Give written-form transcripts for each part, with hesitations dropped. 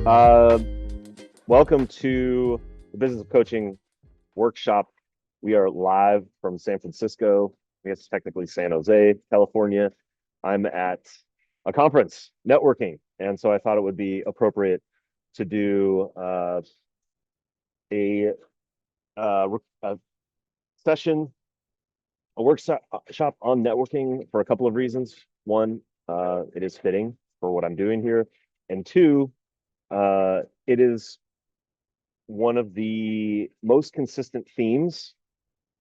Uh, Welcome to the Business of Coaching workshop. We are live from San Francisco. I guess technically San Jose, California. I'm at a conference, networking, and so I thought it would be appropriate to do a, a session, a workshop on networking for a couple of reasons. One, it is fitting for what I'm doing here, and two, it is one of the most consistent themes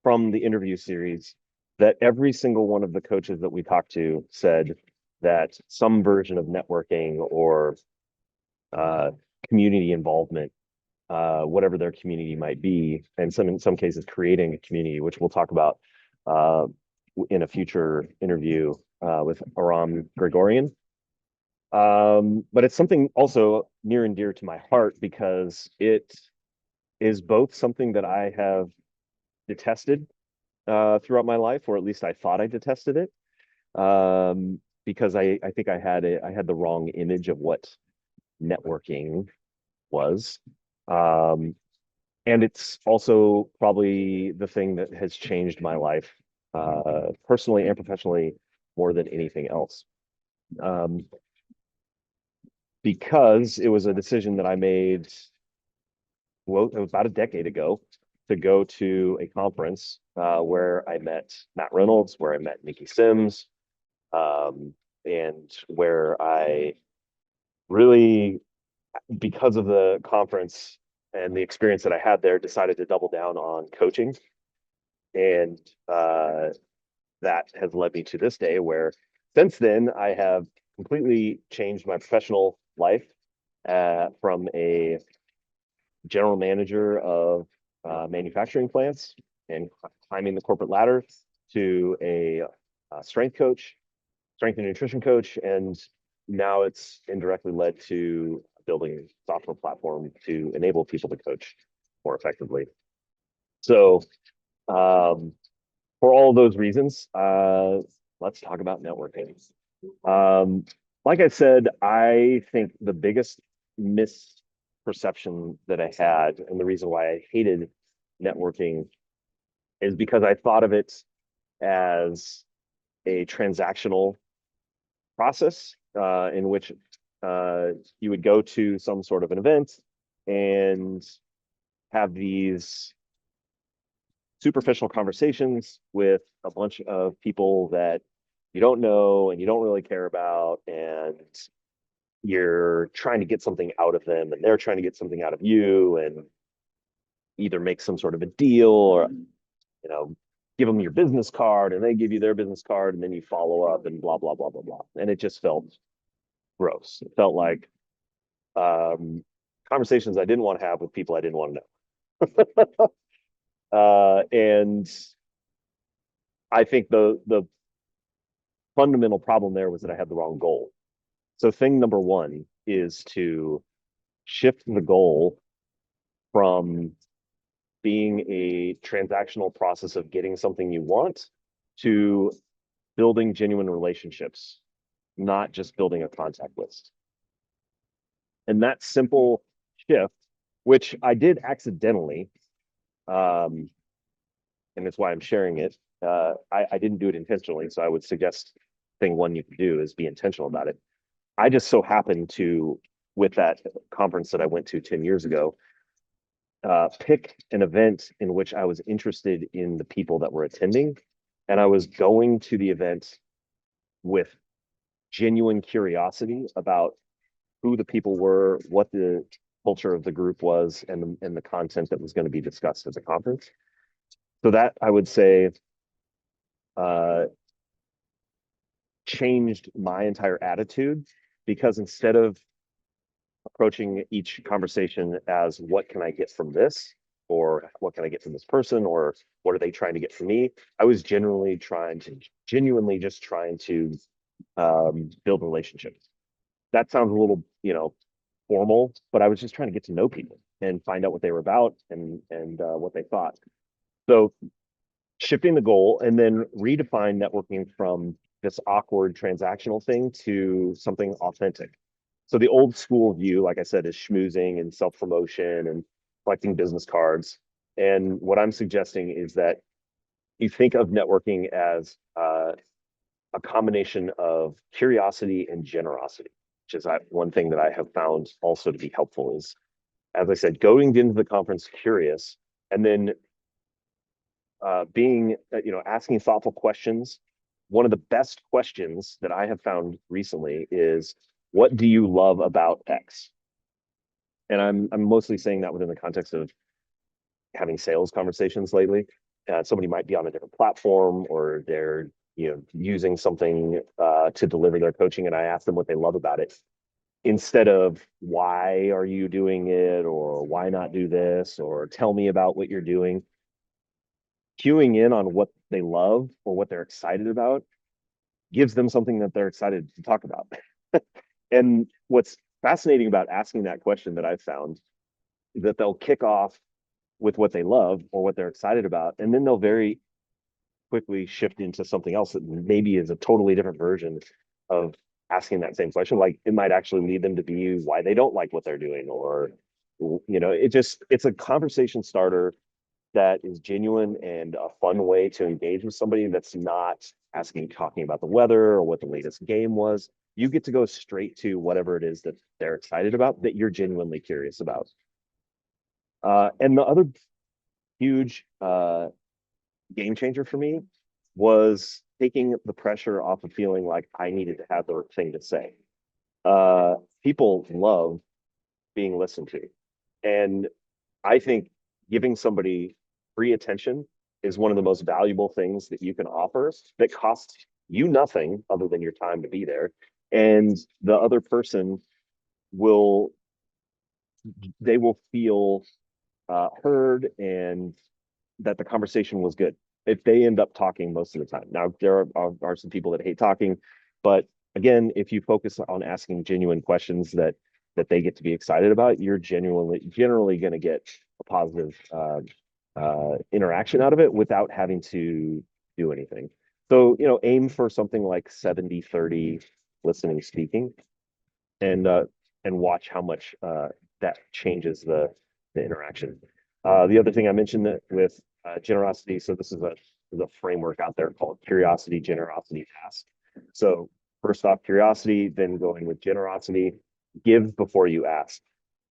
from the interview series that every single one of the coaches that we talked to said that some version of networking or uh, community involvement, whatever their community might be, and in some cases creating a community, which we'll talk about uh, in a future interview with Aram Gregorian. But it's something also near and dear to my heart because it is both something that I have detested throughout my life, or at least I thought I detested it, because I think I had the wrong image of what networking was, um, and it's also probably the thing that has changed my life personally and professionally more than anything else. Um, because it was a decision that I made, well, it was about a decade ago to go to a conference where I met Matt Reynolds, where I met Nikki Sims, and where I really, because of the conference and the experience that I had there, decided to double down on coaching. And that has led me to this day where since then I have completely changed my professional life from a general manager of manufacturing plants and climbing the corporate ladder to a strength coach, strength and nutrition coach, and now it's indirectly led to building a software platform to enable people to coach more effectively. So, for all those reasons, let's talk about networking. Um, like I said, I think the biggest misperception that I had, and the reason why I hated networking, is because I thought of it as a transactional process in which you would go to some sort of an event and have these superficial conversations with a bunch of people that you don't know and you don't really care about, and you're trying to get something out of them and they're trying to get something out of you, and either make some sort of a deal or give them your business card and they give you their business card and then you follow up and blah blah blah blah blah, and it just felt gross. It felt like conversations I didn't want to have with people I didn't want to know. And I think the fundamental problem there was that I had the wrong goal. So thing number one is to shift the goal from being a transactional process of getting something you want to building genuine relationships, not just building a contact list. And that simple shift, which I did accidentally, um, and that's why I'm sharing it. I didn't do it intentionally, so I would suggest thing one you can do is be intentional about it. I just so happened to, with that conference that I went to 10 years ago, pick an event in which I was interested in the people that were attending. And I was going to the event with genuine curiosity about who the people were, what the culture of the group was, and the content that was going to be discussed at the conference. So that I would say uh, changed my entire attitude, because instead of approaching each conversation as what can I get from this, or what can I get from this person, or what are they trying to get from me, I was genuinely just trying to build relationships. That sounds a little formal, but I was just trying to get to know people and find out what they were about, and what they thought. So shifting the goal and then redefine networking from this awkward transactional thing to something authentic. So the old school view, like I said, is schmoozing and self-promotion and collecting business cards. And what I'm suggesting is that you think of networking as a combination of curiosity and generosity, which is one thing that I have found also to be helpful is, as I said, going into the conference curious and then being, asking thoughtful questions. One of the best questions that I have found recently is, what do you love about X? And I'm mostly saying that within the context of having sales conversations lately. Somebody might be on a different platform or they're using something to deliver their coaching, and I ask them what they love about it instead of why are you doing it or why not do this or tell me about what you're doing. Cueing in on what they love or what they're excited about gives them something that they're excited to talk about. And what's fascinating about asking that question that I've found is that they'll kick off with what they love or what they're excited about, and then they'll very quickly shift into something else that maybe is a totally different version of asking that same question. Like it might actually lead them to be why they don't like what they're doing, or it's a conversation starter that is genuine and a fun way to engage with somebody that's not talking about the weather or what the latest game was. You get to go straight to whatever it is that they're excited about, that you're genuinely curious about. And the other huge game changer for me was taking the pressure off of feeling like I needed to have the thing to say. People love being listened to. And I think giving somebody free attention is one of the most valuable things that you can offer that costs you nothing other than your time to be there. And the other person they will feel heard and that the conversation was good if they end up talking most of the time. Now, there are some people that hate talking, but again, if you focus on asking genuine questions that they get to be excited about, you're generally going to get a positive interaction out of it without having to do anything. So, aim for something like 70-30 listening speaking, and watch how much that changes the interaction. The other thing I mentioned that with generosity, so this is a framework out there called curiosity, generosity, task. So first off, curiosity, then going with generosity, give before you ask.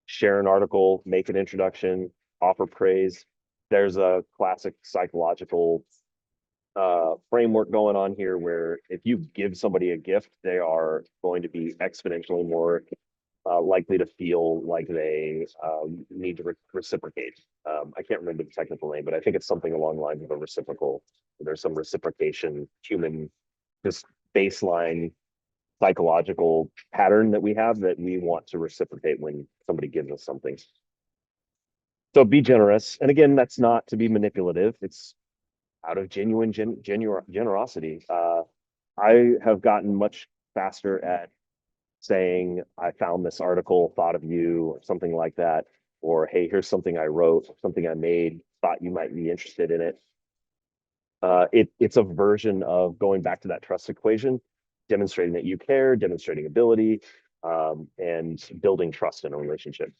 Share an article, make an introduction, offer praise. There's a classic psychological framework going on here where if you give somebody a gift, they are going to be exponentially more likely to feel like they need to reciprocate. I can't remember the technical name, but I think it's something along the lines of a reciprocal. There's some reciprocation, human, just baseline psychological pattern that we have that we want to reciprocate when somebody gives us something. So be generous. And again, that's not to be manipulative. It's out of genuine generosity. I have gotten much faster at saying, I found this article, thought of you, or something like that. Or, hey, here's something I wrote, something I made, thought you might be interested in it. It's a version of going back to that trust equation, demonstrating that you care, demonstrating ability, and building trust in a relationship.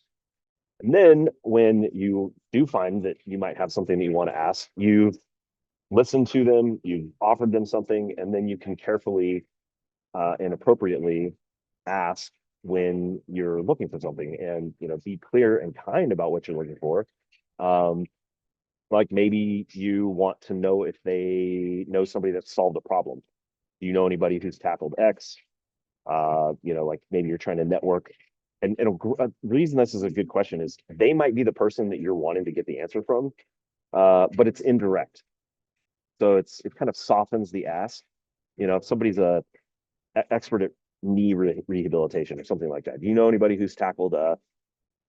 And then when you do find that you might have something that you want to ask, you've listened to them, you've offered them something, and then you can carefully and appropriately ask when you're looking for something, and be clear and kind about what you're looking for. Like maybe you want to know if they know somebody that's solved a problem. Do you know anybody who's tackled X? Like maybe you're trying to network. And the reason this is a good question is they might be the person that you're wanting to get the answer from, but it's indirect. So it kind of softens the ask. If somebody's a expert at knee rehabilitation or something like that, do you know anybody who's tackled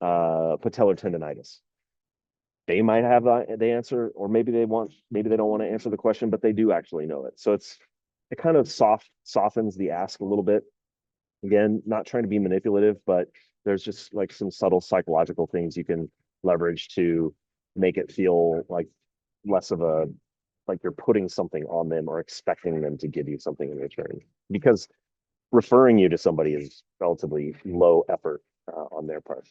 patellar tendonitis? They might have the answer, or maybe they don't want to answer the question, but they do actually know it. So it kind of softens the ask a little bit. Again, not trying to be manipulative, but there's just like some subtle psychological things you can leverage to make it feel like less of like you're putting something on them or expecting them to give you something in return. Because referring you to somebody is relatively low effort on their part.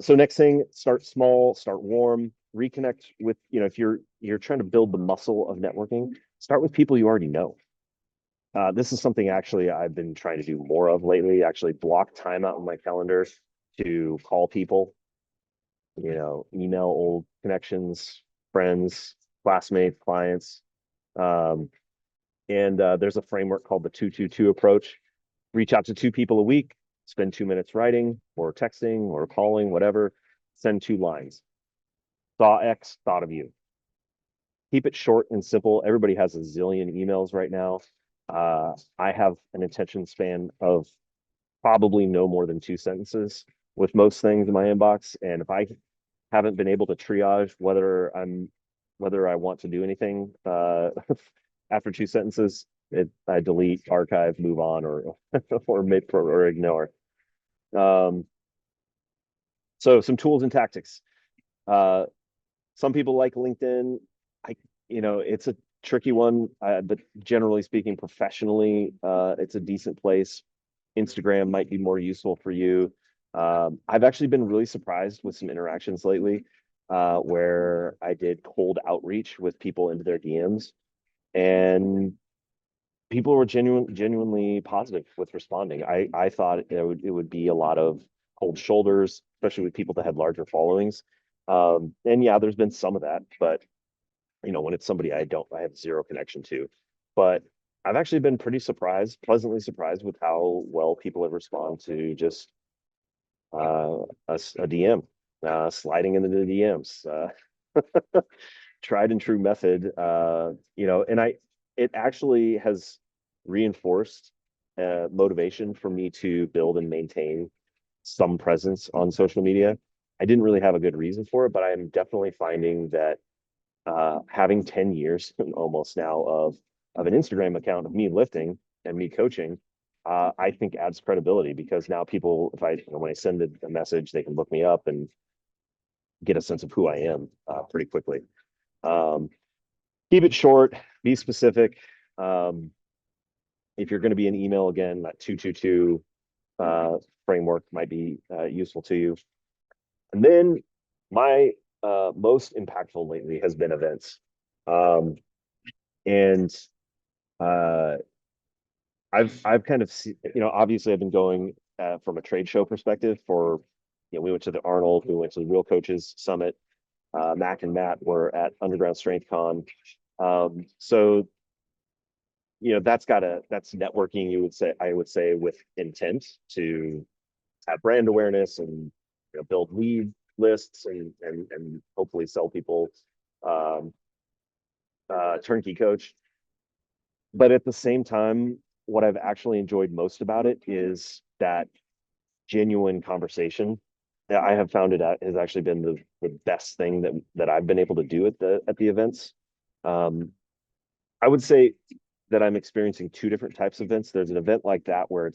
So next thing, start small, start warm, reconnect with, if you're trying to build the muscle of networking, start with people you already know. This is something actually I've been trying to do more of lately, actually block time out in my calendar to call people, email old connections, friends, classmates, clients. And there's a framework called the 222 approach. Reach out to 2 people a week, spend 2 minutes writing or texting or calling, whatever, send 2 lines. Saw X, thought of you. Keep it short and simple. Everybody has a zillion emails right now. I have an attention span of probably no more than 2 sentences with most things in my inbox. And if I haven't been able to triage whether I want to do anything after 2 sentences, I delete, archive, move on, or ignore. So some tools and tactics. Some people like LinkedIn. It's a tricky one, but generally speaking, professionally, it's a decent place. Instagram might be more useful for you. I've actually been really surprised with some interactions lately, where I did cold outreach with people into their DMs, and people were genuinely positive with responding. I thought it would be a lot of cold shoulders, especially with people that had larger followings. And yeah, there's been some of that, but when it's somebody I have zero connection to. But I've actually been pleasantly surprised with how well people have responded to just a DM, sliding into the DMs. Tried and true method, and it actually has reinforced motivation for me to build and maintain some presence on social media. I didn't really have a good reason for it, but I'm definitely finding that having 10 years almost now of an Instagram account of me lifting and me coaching, I think adds credibility, because now people, when I send a message, they can look me up and get a sense of who I am pretty quickly. Keep it short, be specific. If you're going to be an email, again, that 222 framework might be useful to you. And then my most impactful lately has been events. And I've kind of obviously I've been going from a trade show perspective we went to the Arnold, we went to the Real Coaches Summit. Mac and Matt were at Underground Strength Con. So that's networking, I would say, with intent to have brand awareness and build lead lists and hopefully sell people TurnKey Coach. But at the same time, what I've actually enjoyed most about it is that genuine conversation. I have found it has actually been the best thing that I've been able to do at the events. I would say that I'm experiencing 2 different types of events. There's an event like that where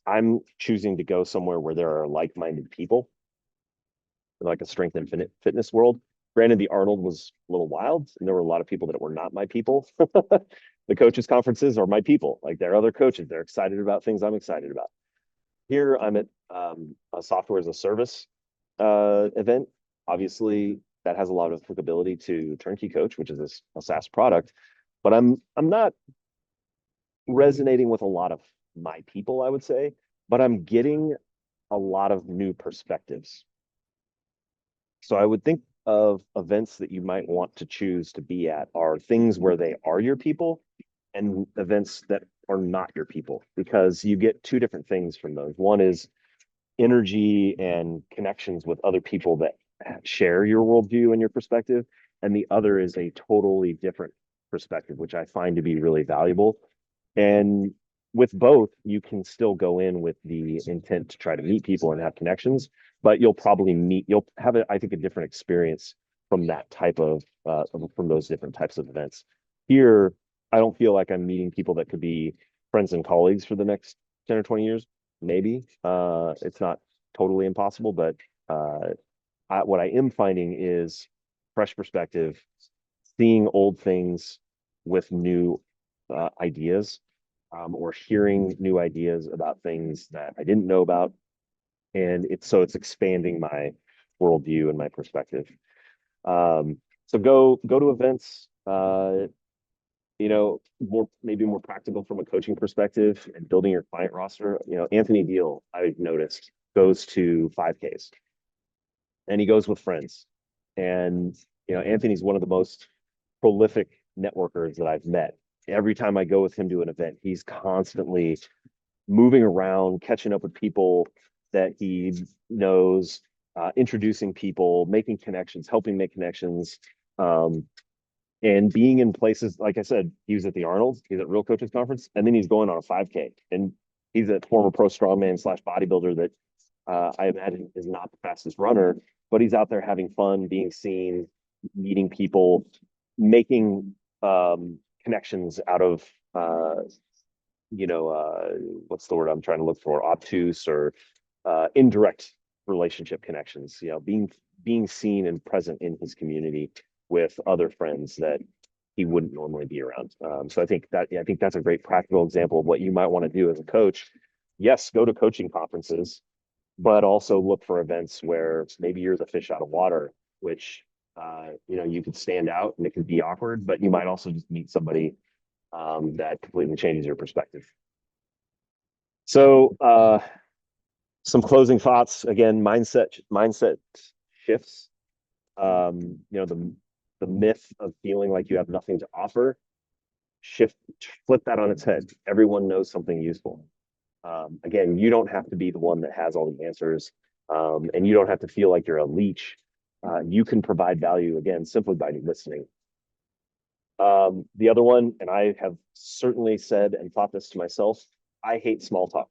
I'm choosing to go somewhere where there are like-minded people, like a strength and fitness world. Granted, the Arnold was a little wild, and there were a lot of people that were not my people. The coaches conferences are my people. Like, they're other coaches. They're excited about things I'm excited about. Here, I'm at a software as a service event. Obviously, that has a lot of applicability to TurnKey Coach, which is a SaaS product. But I'm not resonating with a lot of my people, I would say, but I'm getting a lot of new perspectives. So I would think of events that you might want to choose to be at are things where they are your people, and events that are not your people, because you get 2 different things from those. One is energy and connections with other people that share your worldview and your perspective. And the other is a totally different perspective, which I find to be really valuable. And with both, you can still go in with the intent to try to meet people and have connections, but you'll have, I think, a different experience from that type of, from those different types of events. Here, I don't feel like I'm meeting people that could be friends and colleagues for the next 10 or 20 years. Maybe. It's not totally impossible, but what I am finding is fresh perspective, seeing old things with new ideas. or hearing new ideas about things that I didn't know about. And it's expanding my worldview and my perspective. So go to events, maybe more practical from a coaching perspective and building your client roster. Anthony Deal, I've noticed, goes to 5Ks and he goes with friends. And, Anthony's one of the most prolific networkers that I've met. Every time I go with him to an event, he's constantly moving around, catching up with people that he knows, introducing people, making connections, helping make connections, and being in places. Like I said, he was at the Arnold, he's at Real Coaches Conference, and then he's going on a 5K. And he's a former pro strongman / bodybuilder that I imagine is not the fastest runner, but he's out there having fun, being seen, meeting people, making connections out of what's the word I'm trying to look for? Obtuse or indirect relationship connections. Being seen and present in his community with other friends that he wouldn't normally be around. So I think that's a great practical example of what you might want to do as a coach. Yes, go to coaching conferences, but also look for events where maybe you're the fish out of water, which you could stand out and it could be awkward, but you might also just meet somebody that completely changes your perspective. So some closing thoughts. Again, mindset shifts. The myth of feeling like you have nothing to offer, flip that on its head. Everyone knows something useful. Again, you don't have to be the one that has all the answers, and you don't have to feel like you're a leech. You can provide value, again, simply by listening. The other one, and I have certainly said and thought this to myself, I hate small talk.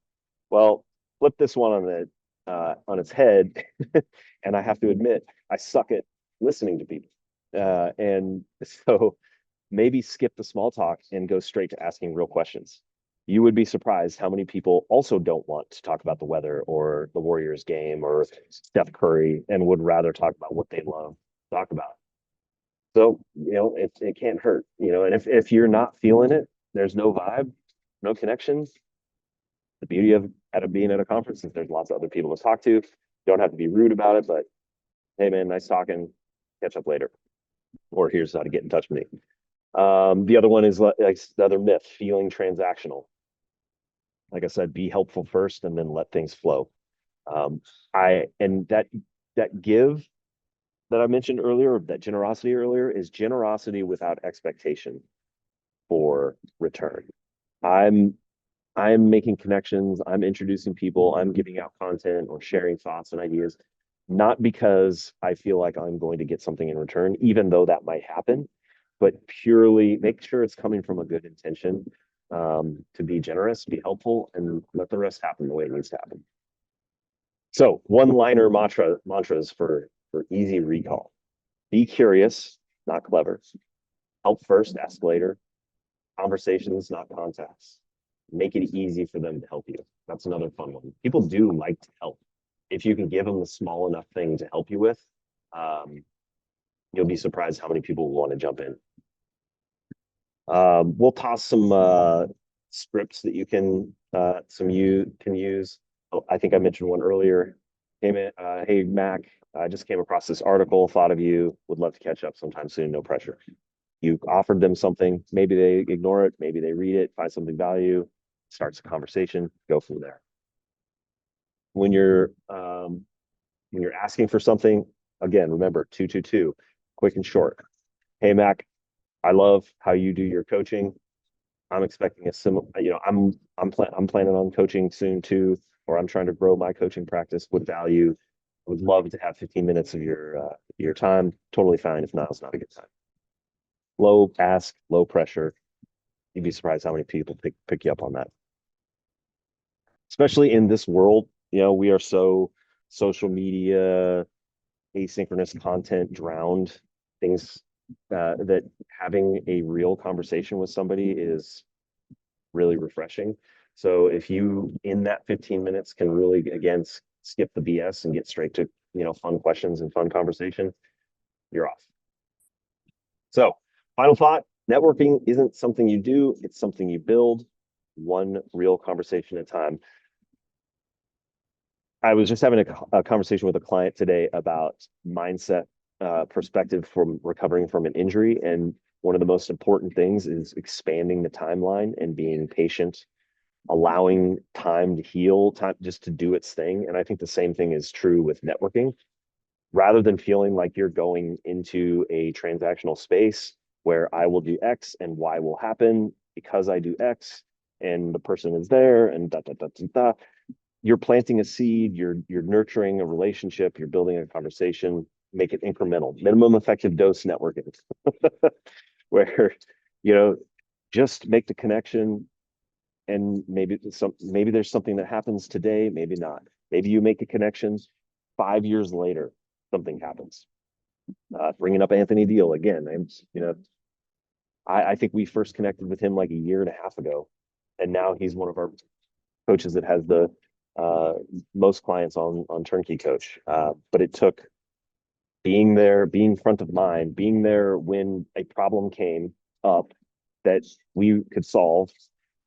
Well, flip this one on its head, and I have to admit, I suck at listening to people. And so maybe skip the small talk and go straight to asking real questions. You would be surprised how many people also don't want to talk about the weather or the Warriors game or Steph Curry and would rather talk about what they love to talk about. So, it can't hurt, and if you're not feeling it, there's no vibe, no connection. The beauty of being at a conference is there's lots of other people to talk to. You don't have to be rude about it, but hey man, nice talking, catch up later. Or here's how to get in touch with me. The other one is like the other myth, feeling transactional. Like I said, be helpful first and then let things flow. That give that I mentioned earlier, that generosity earlier, is generosity without expectation for return. I'm making connections, I'm introducing people, I'm giving out content or sharing thoughts and ideas, not because I feel like I'm going to get something in return, even though that might happen, but purely make sure it's coming from a good intention, to be generous, be helpful, and let the rest happen the way it needs to happen. So one-liner mantras for easy recall. Be curious, not clever. Help first, ask later. Conversations, not contacts. Make it easy for them to help you. That's another fun one. People do like to help. If you can give them a small enough thing to help you with, you'll be surprised how many people want to jump in. We'll toss some scripts that you can use. Oh, I think I mentioned one earlier. Hey, Mac, I just came across this article, thought of you, would love to catch up sometime soon, no pressure. You offered them something, maybe they ignore it, maybe they read it, find something value, starts a conversation, go from there. When you're asking for something, again, remember 222, quick and short. Hey, Mac, I love how you do your coaching. I'm expecting a similar, I'm planning on coaching soon too, or I'm trying to grow my coaching practice with value. I would love to have 15 minutes of your time. Totally fine. If not, it's not a good time. Low ask, low pressure. You'd be surprised how many people pick you up on that. Especially in this world, we are so social media, asynchronous content drowned. Things that having a real conversation with somebody is really refreshing. So if you, in that 15 minutes, can really, again, skip the BS and get straight to, fun questions and fun conversation, you're off. So final thought, networking isn't something you do, it's something you build. one real conversation at a time. I was just having a conversation with a client today about mindset perspective from recovering from an injury. And one of the most important things is expanding the timeline and being patient, allowing time to heal, time just to do its thing. And I think the same thing is true with networking. Rather than feeling like you're going into a transactional space where I will do X and Y will happen because I do X and the person is there and da da da da da. You're planting a seed, you're nurturing a relationship, you're building a conversation, make it incremental, minimum effective dose networking, where you know just make the connection, and maybe there's something that happens today, maybe not. Maybe you make a connection 5 years later, something happens. Bringing up Anthony Deal again, I think we first connected with him like a year and a half ago, and now he's one of our coaches that has the most clients on TurnKey Coach. But it took being there, being front of mind, being there when a problem came up that we could solve.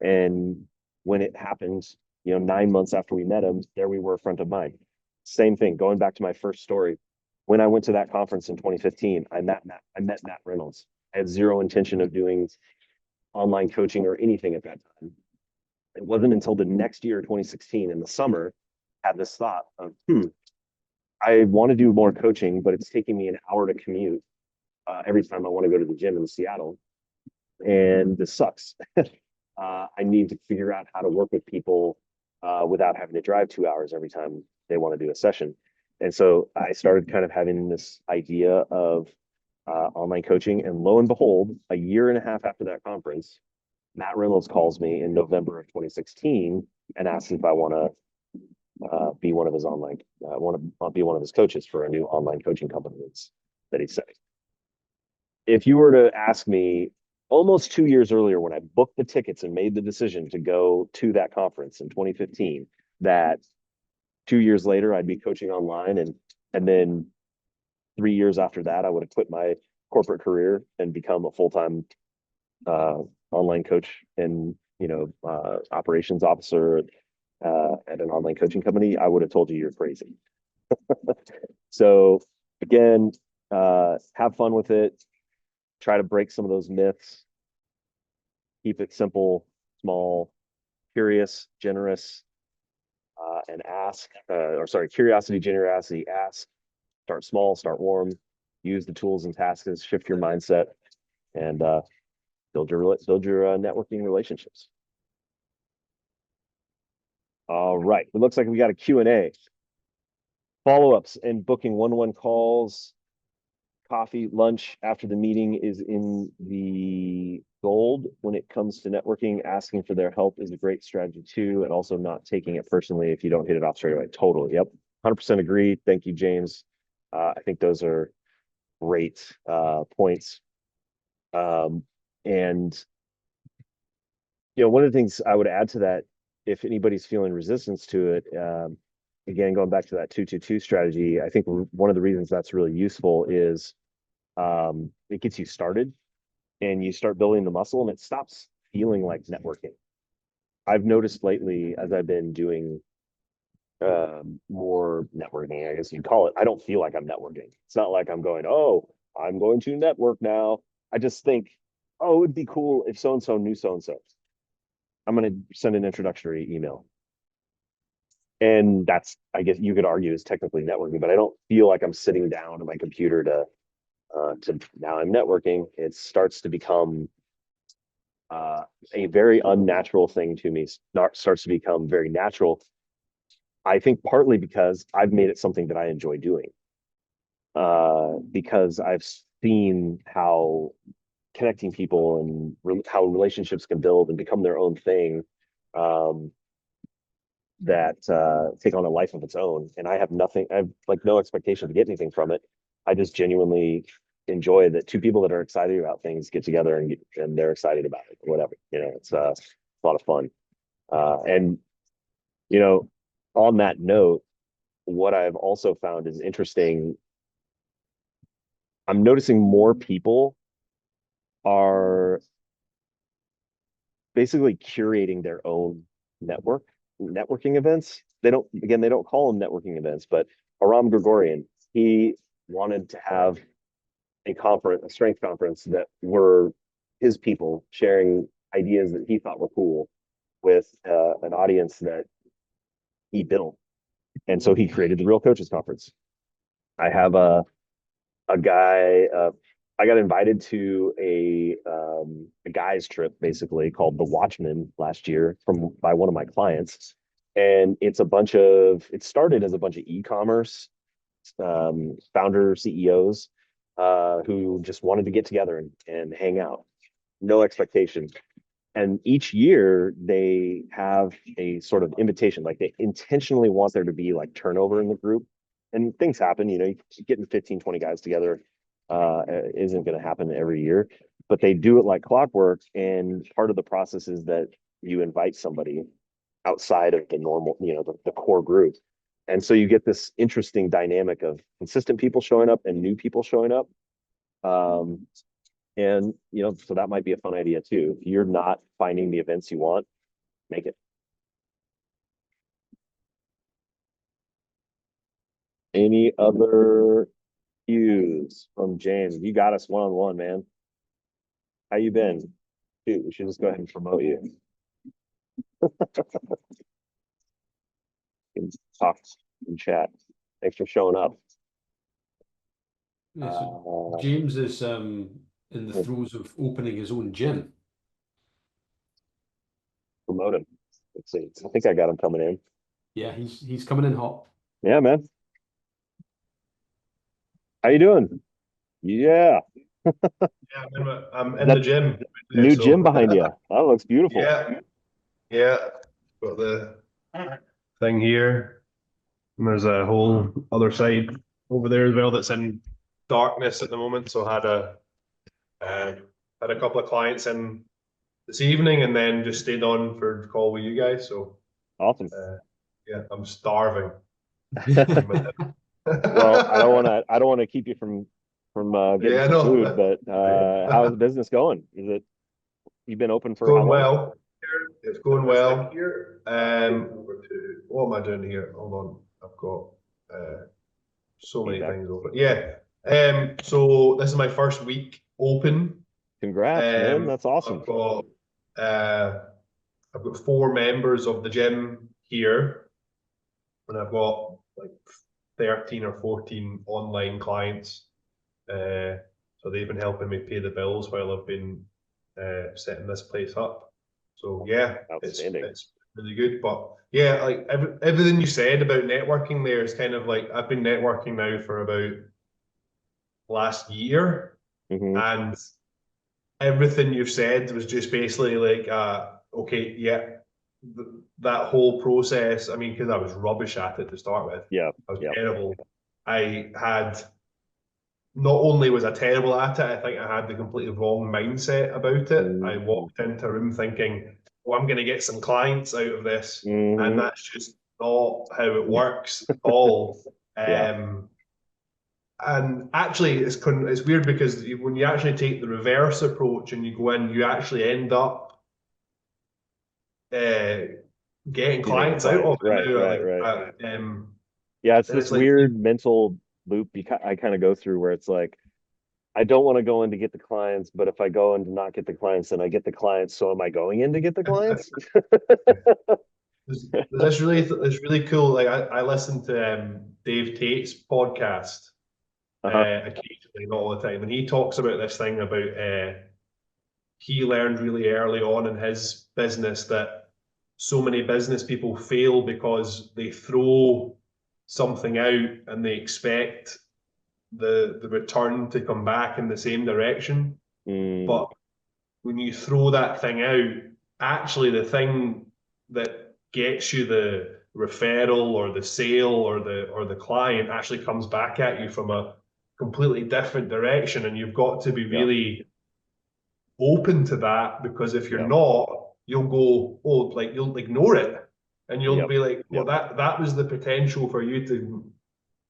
And when it happened, 9 months after we met him, there we were front of mind. Same thing, going back to my first story. When I went to that conference in 2015, I met Matt Reynolds. I had zero intention of doing online coaching or anything at that time. It wasn't until the next year, 2016, in the summer, I had this thought of, I want to do more coaching, but it's taking me an hour to commute every time I want to go to the gym in Seattle. And this sucks. I need to figure out how to work with people without having to drive 2 hours every time they want to do a session. And so I started kind of having this idea of online coaching. And lo and behold, a year and a half after that conference, Matt Reynolds calls me in November of 2016 and asks if I want to be one of his be one of his coaches for a new online coaching company that he's setting. If you were to ask me almost 2 years earlier, when I booked the tickets and made the decision to go to that conference in 2015, that 2 years later I'd be coaching online, and then 3 years after that I would have quit my corporate career and become a full-time online coach and operations officer at an online coaching company, I would have told you you're crazy. So again, have fun with it. Try to break some of those myths. Keep it simple, small, curious, generous, and ask. Curiosity, generosity, ask. Start small, start warm. Use the tools and tasks. Shift your mindset, and build your networking relationships. All right. It looks like we got a Q&A. Follow-ups and booking one-on-one calls, coffee, lunch after the meeting is in the gold. When it comes to networking, asking for their help is a great strategy too, and also not taking it personally if you don't hit it off straight away. Totally. Yep. 100% agree. Thank you, James. I think those are great points. And one of the things I would add to that, if anybody's feeling resistance to it, again, going back to that 2-2-2 strategy, I think one of the reasons that's really useful is it gets you started and you start building the muscle, and it stops feeling like networking. I've noticed lately, as I've been doing more networking, I guess you'd call it, I don't feel like I'm networking. It's not like I'm going, oh, I'm going to network now. I just think, oh, it would be cool if so-and-so knew so-and-so. I'm going to send an introductory email. And that's, I guess you could argue, is technically networking, but I don't feel like I'm sitting down at my computer to now I'm networking. It starts to become a very unnatural thing to me. Starts to become very natural. I think partly because I've made it something that I enjoy doing. Because I've seen how connecting people and how relationships can build and become their own thing, that take on a life of its own. And I have no expectation to get anything from it. I just genuinely enjoy that two people that are excited about things get together and they're excited about it, or whatever. It's a lot of fun. And on that note, what I've also found is interesting, I'm noticing more people are basically curating their own networking events. They don't call them networking events, but Aram Gregorian, he wanted to have a strength conference that were his people sharing ideas that he thought were cool with an audience that he built. And so he created the Real Coaches Conference. I have a guy. I got invited to a guy's trip, basically called the Watchman last year by one of my clients, and it started as a bunch of e-commerce founder CEOs who just wanted to get together and hang out, no expectations. And each year they have a sort of invitation, like they intentionally want there to be like turnover in the group. And things happen, getting 15, 20 guys together isn't going to happen every year, but they do it like clockwork. And part of the process is that you invite somebody outside of the normal, the core group. And so you get this interesting dynamic of consistent people showing up and new people showing up. And, so that might be a fun idea too. If you're not finding the events you want, make it. Any other cues from James? You got us one-on-one, man. How you been? Dude, we should just go ahead and promote you. Talk and chat. Thanks for showing up. Yeah, so James is in the throes of opening his own gym. Promote him. Let's see. I think I got him coming in. Yeah, he's coming in hot. Yeah, man. How you doing? Yeah. Yeah, I'm in the gym. New gym behind you. That looks beautiful. Yeah. Got the thing here. And there's a whole other side over there as well that's in darkness at the moment. So I had a couple of clients in this evening and then just stayed on for the call with you guys. So awesome. Yeah, I'm starving. Well, I don't want to keep you from getting some food, but how's the business going? You've been open for going how long? Well. It's going well. What am I doing here? Hold on. I've got so many things open. Yeah. So this is my first week open. Congrats, man. That's awesome. I've got 4 members of the gym here, and I've got like 13 or 14 online clients. So they've been helping me pay the bills while I've been setting this place up. So yeah, it's really good. But yeah, like everything you said about networking there is kind of like I've been networking now for about last year, and everything you've said was just basically like, okay, yeah, that whole process. I mean, because I was rubbish at it to start with. Yeah, I was terrible. I had. Not only was I terrible at it, I think I had the completely wrong mindset about it. I walked into a room thinking, oh, I'm going to get some clients out of this. And that's just not how it works at all. And actually, it's weird because when you actually take the reverse approach and you go in, you actually end up getting clients out of it. Right. Yeah, it's this weird mental loop I kind of go through where it's like, I don't want to go in to get the clients, but if I go in to not get the clients, then I get the clients. So am I going in to get the clients? It's really cool. Like I listen to Dave Tate's podcast occasionally, not all the time, and he talks about this thing about he learned really early on in his business that so many business people fail because they throw something out and they expect the return to come back in the same direction. But when you throw that thing out, actually the thing that gets you the referral or the sale or the client actually comes back at you from a completely different direction, and you've got to be really open to that, because if you're not, you'll go, you'll ignore it, and you'll be like, well, that was the potential for you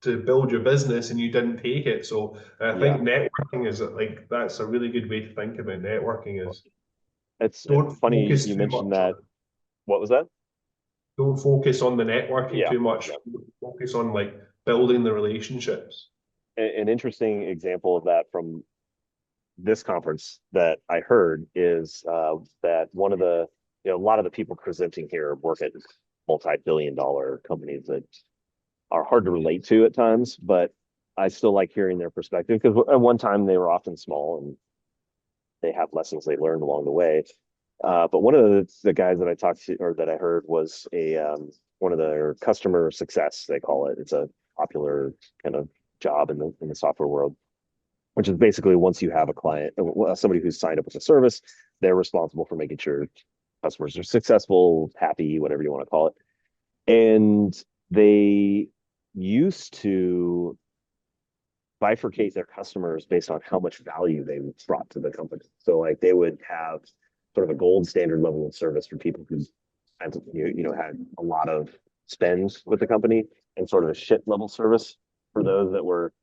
to build your business and you didn't take it. So I think networking is like, that's a really good way to think about networking is. It's Don't funny focus you too mentioned much on that. it. What was that? Don't focus on the networking Yeah, too much. yeah. Focus on like building the relationships. An interesting example of that from this conference that I heard is that one of the, a lot of the people presenting here work at multi-billion-dollar companies that are hard to relate to at times, but I still like hearing their perspective because at one time they were often small and they have lessons they learned along the way. But one of the guys that I talked to or that I heard was one of their customer success, they call it. It's a popular kind of job in the software world, which is basically once you have a client, somebody who's signed up with a service, they're responsible for making sure customers are successful, happy, whatever you want to call it. And they used to bifurcate their customers based on how much value they brought to the company. So like they would have sort of a gold standard level of service for people who had, had a lot of spends with the company, and sort of a shit level service for those that were,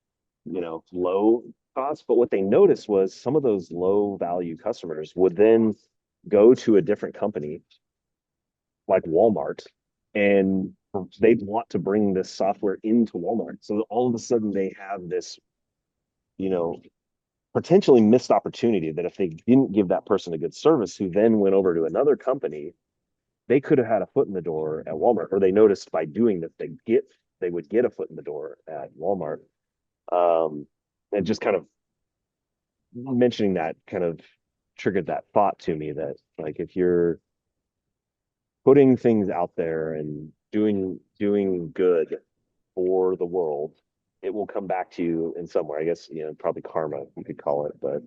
low cost. But what they noticed was some of those low value customers would then go to a different company like Walmart, and they'd want to bring this software into Walmart. So all of a sudden they have this, potentially missed opportunity that if they didn't give that person a good service who then went over to another company, they could have had a foot in the door at Walmart, or they noticed by doing that they would get a foot in the door at Walmart. And just kind of mentioning that kind of triggered that thought to me that like if you're putting things out there and doing good for the world, it will come back to you in some way. I guess, probably karma, you could call it, but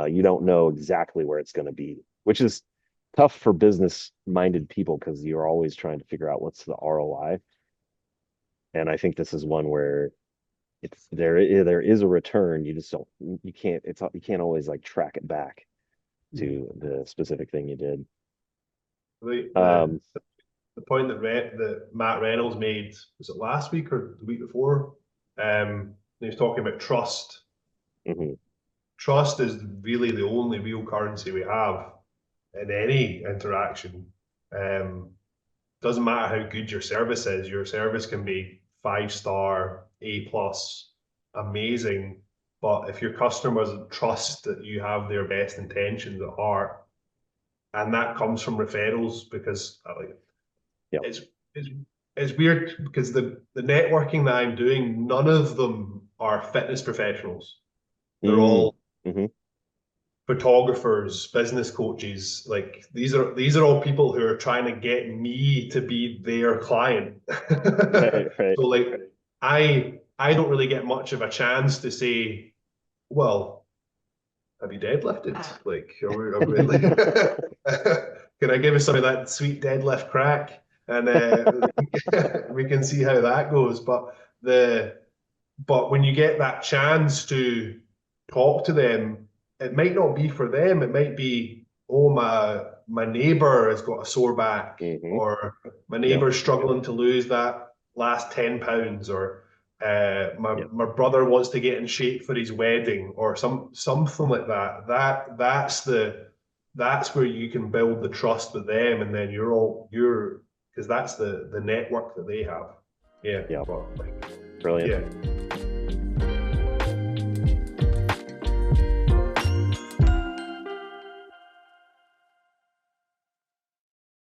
you don't know exactly where it's going to be, which is tough for business minded people because you're always trying to figure out what's the ROI. And I think this is one where there is a return. You can't always like track it back to the specific thing you did. The point that Matt Reynolds made, was it last week or the week before? He was talking about trust. Mm-hmm. Trust is really the only real currency we have in any interaction. Doesn't matter how good your service is. Your service can be 5-star, A+, amazing. But if your customers trust that you have their best intentions at heart, and that comes from referrals, because Yep. it's weird because the networking that I'm doing, none of them are fitness professionals. They're all photographers, business coaches. Like these are all people who are trying to get me to be their client. Right. So like I don't really get much of a chance to say, well, have you deadlifted? Like, can I give you some of that sweet deadlift crack? And we can see how that goes. But when you get that chance to talk to them, it might not be for them. It might be, oh, my neighbor has got a sore back, or my neighbor's struggling to lose that last 10 pounds, or my brother wants to get in shape for his wedding, or something like that. That's where you can build the trust with them, and then because that's the network that they have. Yeah. Brilliant. Yeah.